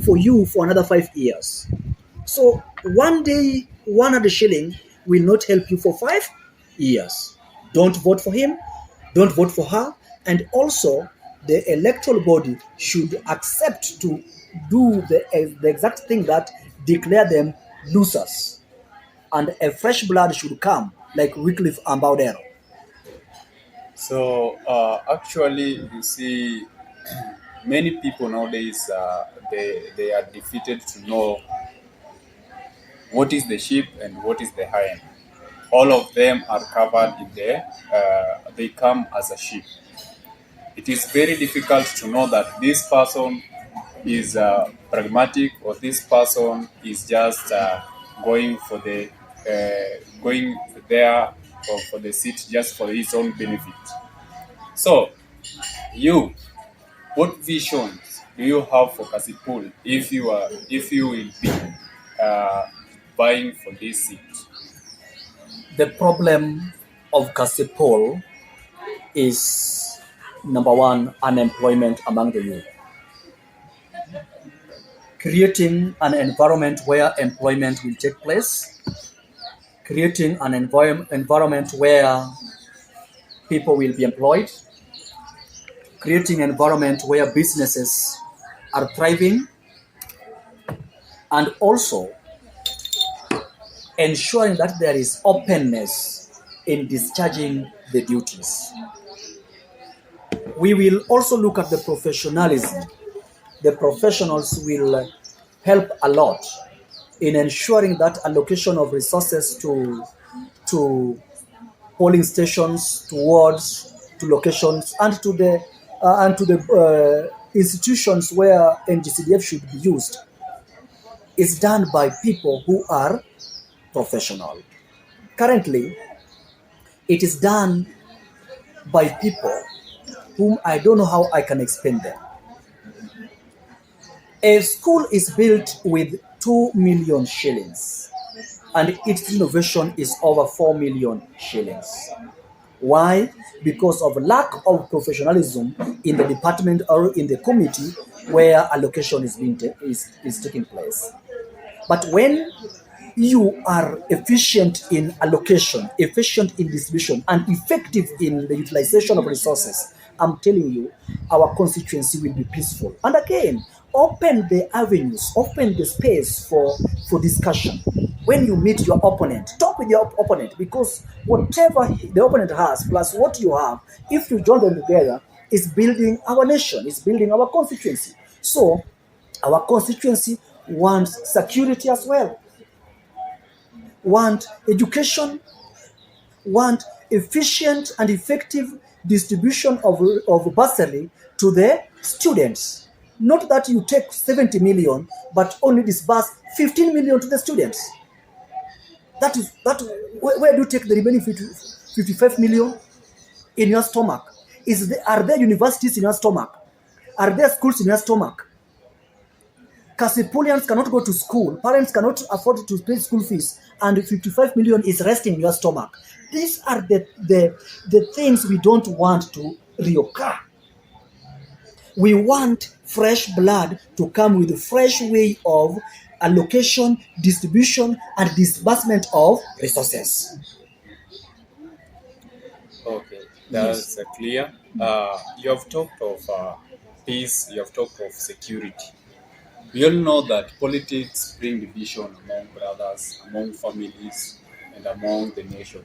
for you for another 5 years. So one day, 100 shilling will not help you for 5 years. Don't vote for him, don't vote for her, and also the electoral body should accept to do the exact thing that declare them losers, and a fresh blood should come like Wycliffe Amba. So actually, you see, many people nowadays they are defeated to know what is the sheep and what is the hind. All of them are covered in the. They come as a sheep. It is very difficult to know that this person is pragmatic or this person is just going for the going there for the seat just for his own benefit. So you, what visions do you have for Kasipul if you will be uh, vying for this seat? The problem of Kasipul is number one, unemployment among the youth. Creating an environment where employment will take place, creating an environment where people will be employed, creating an environment where businesses are thriving, and also ensuring that there is openness in discharging the duties. We will also look at the professionalism. The professionals will help a lot in ensuring that allocation of resources to polling stations, to wards, to locations, and to the institutions where NGCDF should be used is done by people who are professional. Currently, it is done by people whom I don't know how I can explain them. A school is built with 2 million shillings and its innovation is over 4 million shillings. Why? Because of lack of professionalism in the department or in the committee where allocation is taking place. But when you are efficient in allocation, efficient in distribution, and effective in the utilization of resources, I'm telling you, our constituency will be peaceful. And again, open the avenues, open the space for discussion. When you meet your opponent, talk with your opponent, because whatever the opponent has plus what you have, if you join them together, is building our nation, is building our constituency. So our constituency wants security as well, want education, want efficient and effective distribution of bursary to the students. Not that you take 70 million, but only disburse 15 million to the students. Where do you take the remaining 55 million in your stomach? Are there universities in your stomach? Are there schools in your stomach? Kasipulians cannot go to school. Parents cannot afford to pay school fees, and 55 million is resting in your stomach. These are the things we don't want to reoccur. We want fresh blood to come with a fresh way of allocation, distribution, and disbursement of resources. Okay, Yes. that's clear. You have talked of peace. You have talked of security. We all know that politics bring division among brothers, among families, and among the nation.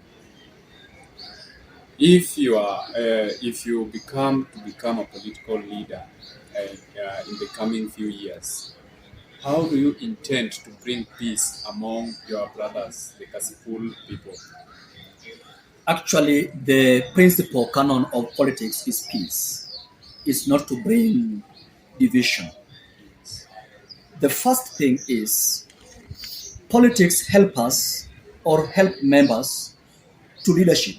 If you become a political leader in the coming few years, how do you intend to bring peace among your brothers, the Kasipul people? Actually, the principal canon of politics is peace. It's not to bring division. The first thing is politics help us or help members to leadership.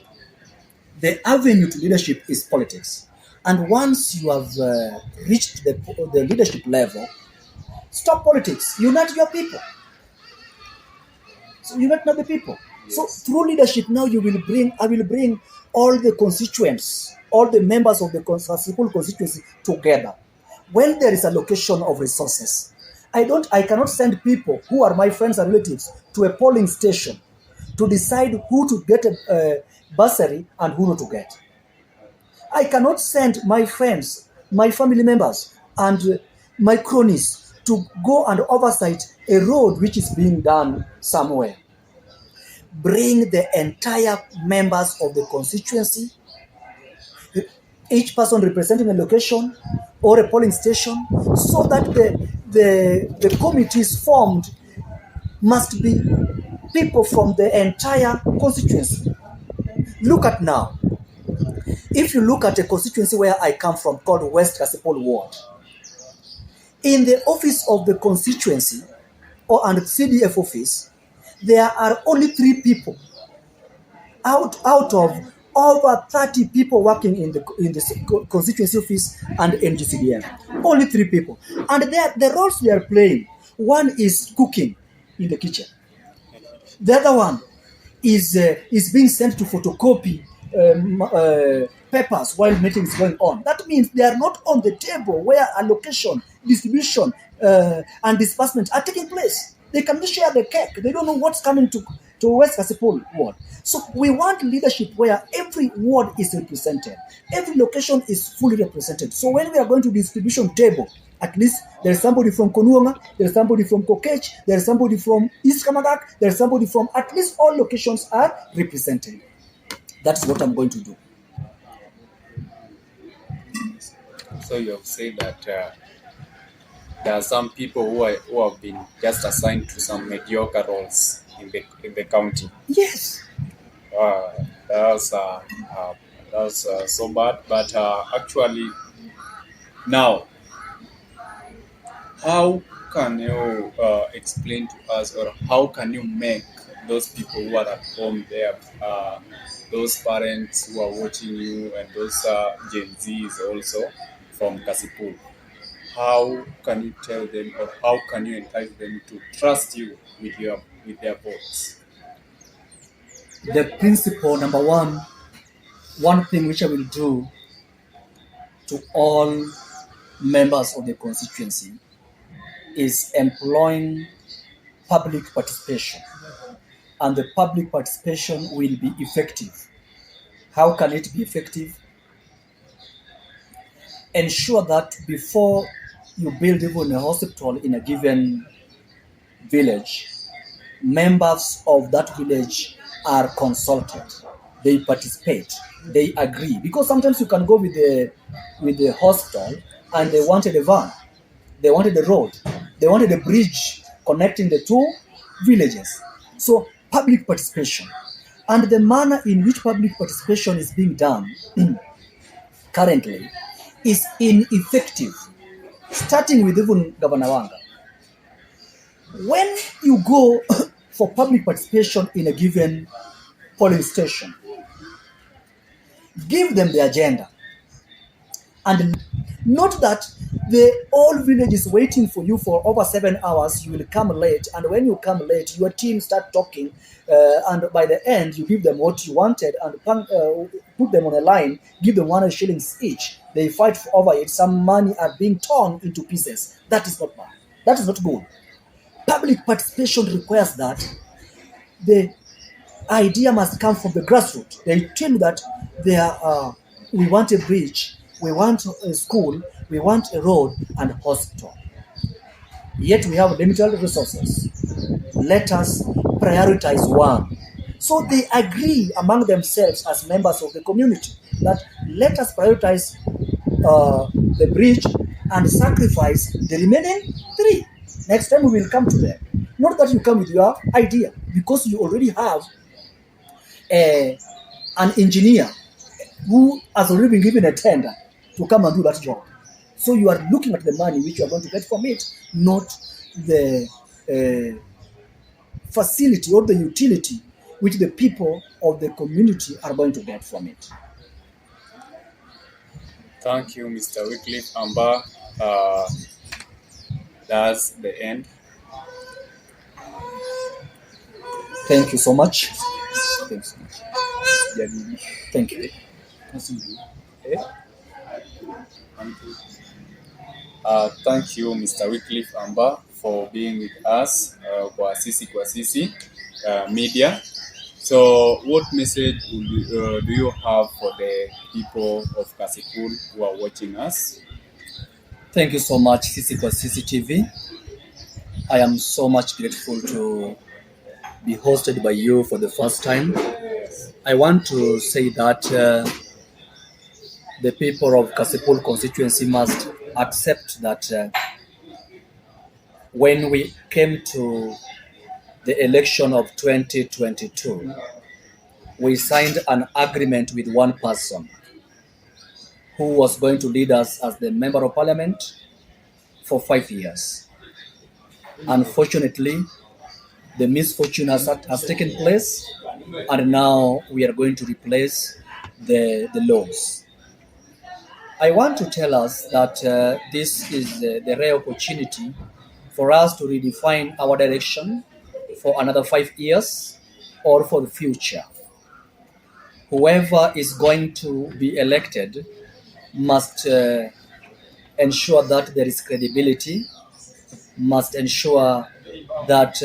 The avenue to leadership is politics. And once you have reached the leadership level, stop politics. Unite your people. So unite the people. So Yes. through leadership now I will bring all the constituents, all the members of the Kasipul constituency together. when there is allocation of resources, I cannot send people who are my friends and relatives to a polling station to decide who to get a bursary and who not to get. I cannot send my friends, my family members, and my cronies to go and oversight a road which is being done somewhere. Bring the entire members of the constituency, each person representing a location or a polling station, so that the committees formed must be people from the entire constituency. Look at now. If you look at a constituency where I come from called West Kasipul Ward, in the office of the constituency and CDF office, there are only 3 people out of over 30 people working in the constituency office and NGCDM. Only 3 people. And the roles they are playing, one is cooking in the kitchen. The other one is being sent to photocopy papers while meeting is going on. That means they are not on the table where allocation, distribution, and disbursement are taking place. They cannot share the cake. They don't know what's coming to West Kasipul ward. So we want leadership where every ward is represented. Every location is fully represented. So when we are going to distribution table, at least there is somebody from Konuonga, there is somebody from Kokech, there is somebody from East Kamagak, there is somebody from at least all locations are represented. That's what I'm going to do. So you have said that there are some people who have been just assigned to some mediocre roles in the county. Yes. That's so bad. But actually, now, how can you explain to us, or how can you make those people who are at home there, those parents who are watching you, and those Gen Zs also from Kasipul, how can you tell them, or how can you entice them to trust you with their votes? The principle number one thing which I will do to all members of the constituency is employing public participation. And the public participation will be effective. How can it be effective? Ensure that before you build even a hospital in a given village, members of that village are consulted. They participate. They agree. Because sometimes you can go with the hospital and they wanted a van. They wanted a road. They wanted a bridge connecting the 2 villages. So public participation. And the manner in which public participation is being done currently is ineffective, starting with even Governor Wanga. When you go for public participation in a given polling station, give them the agenda. And note that the whole village is waiting for you for over 7 hours. You will come late, and when you come late, your team start talking, and by the end, you give them what you wanted and put them on a line, give them 100 shillings each. They fight over it. Some money are being torn into pieces. That is not bad. That is not good. Public participation requires that the idea must come from the grassroots. They tell you that we want a bridge, we want a school, we want a road and a hospital. Yet we have limited resources. Let us prioritize one. So they agree among themselves as members of the community that let us prioritize the bridge and sacrifice the remaining 3. Next time we will come to them. Not that you come with your idea, because you already have an engineer who has already been given a tender to come and do that job. So you are looking at the money which you are going to get from it, not the facility or the utility which the people of the community are going to get from it. Thank you, Mr. Wycliffe. Amba, that's the end. Thank you so much. Thanks so much. Thank you. Eh? Thank you, Mr. Wycliffe Amba, for being with us kwa sisi media. So, what message do you have for the people of Kasipul who are watching us? Thank you so much, Sisi TV. I am so much grateful to be hosted by you for the first time. I want to say that the people of Kasipul constituency must accept that when we came to the election of 2022, we signed an agreement with one person who was going to lead us as the member of parliament for 5 years. Unfortunately, the misfortune has taken place, and now we are going to replace the laws. I want to tell us that this is the rare opportunity for us to redefine our direction for another 5 years or for the future. Whoever is going to be elected must ensure that there is credibility, must ensure that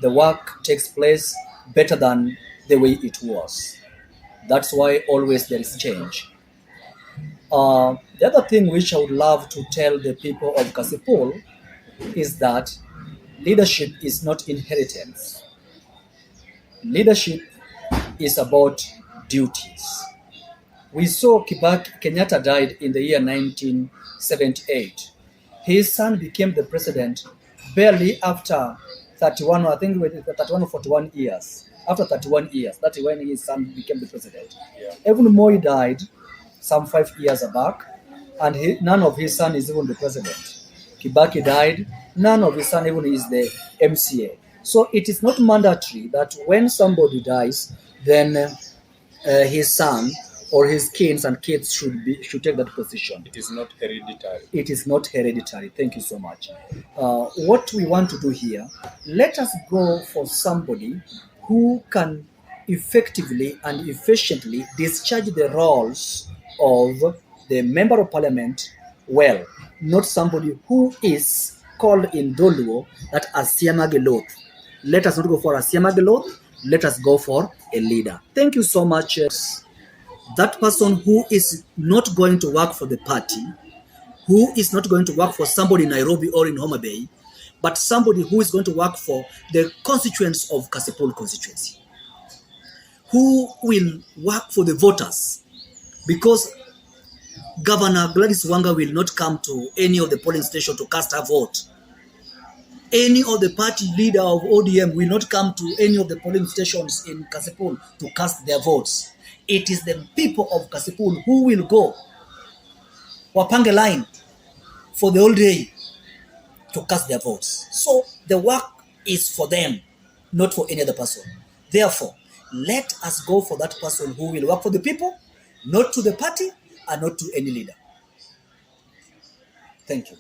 the work takes place better than the way it was. That's why always there is change. The other thing which I would love to tell the people of Kasipul is that leadership is not inheritance. Leadership is about duties. We saw Kenyatta died in the year 1978. His son became the president barely after 31, I think 31 or 41 years. After 31 years, that's when his son became the president. Yeah. Even Moi died some 5 years back, and none of his son is even the president. Kibaki died, none of his son even is the MCA. So it is not mandatory that when somebody dies, then his son or his kids and kids should take that position. It is not hereditary. It is not hereditary. Thank you so much. What we want to do here, let us go for somebody who can effectively and efficiently discharge the roles of the member of parliament well, not somebody who is called in Doluo that Asiamagelot. Let us not go for Asiamagelot. Let us go for a leader. Thank you so much. That person who is not going to work for the party, who is not going to work for somebody in Nairobi or in Homa Bay, but somebody who is going to work for the constituents of Kasipul constituency, who will work for the voters, because Governor Gladys Wanga will not come to any of the polling stations to cast her vote. Any of the party leader of ODM will not come to any of the polling stations in Kasipul to cast their votes. It is the people of Kasipul who will go wapange line for the whole day to cast their votes. So the work is for them, not for any other person. Therefore, let us go for that person who will work for the people, not to the party and not to any leader. Thank you.